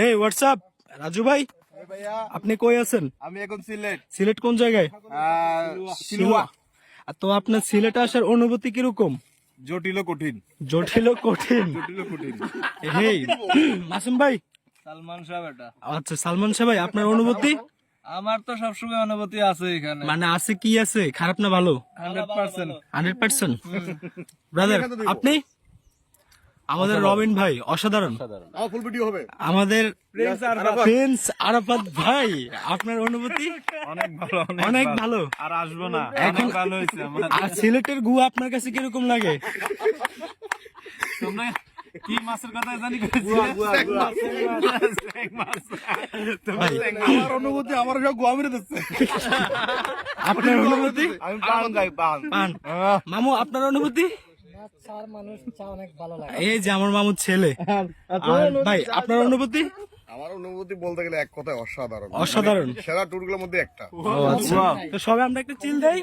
এই হোয়াটসঅ্যাপ রাজু ভাই, আপনি কই আছেন? আমি এখন সিলেট। সিলেট কোন জায়গায়? সিলুয়া। তো আপনার সিলেটে আসার অনুভূতি কিরকম? জটিল ও কঠিন। জটিল ও কঠিন। জটিল ও কঠিন। হেই মাসুম ভাই। সালমান সাহেব এটা। আচ্ছা সালমান সাহেব ভাই, আপনার অনুভূতি? আমার তো সবসময় অনুভূতি আছে এখানে, মানে আছে কি আছে, খারাপ না ভালো? 100%। 100%। ব্রাদার আপনি? আমাদের রবিন ভাই অসাধারণ। ফুল ভিডিও হবে। আমাদের প্রিন্স আরাফাত ভাই, আপনার অনুভূতি? অনেক ভালো, অনেক ভালো। আর আসবো না, এখন ভালো হয়েছে আমার। আর সিলেটের গু আপনার কাছে কিরকম লাগে? তোমরা কি মাছের কথা জানি আমার অনুভূতি, আমার সব গোয়া মেরে দিচ্ছে। আপনার অনুভূতি? আমি পান গাই, পান। পান। মামু আপনার অনুভূতি? এই যে আমার মামুর ছেলে। আর ভাই আপনার অনুভূতি? আমার অনুভূতি বলতে গেলে এক কথায় অসাধারণ। অসাধারণ। সেরা ট্যুরগুলোর মধ্যে একটা। ও আচ্ছা, তো সবাই আমরা একটা চিল দেই।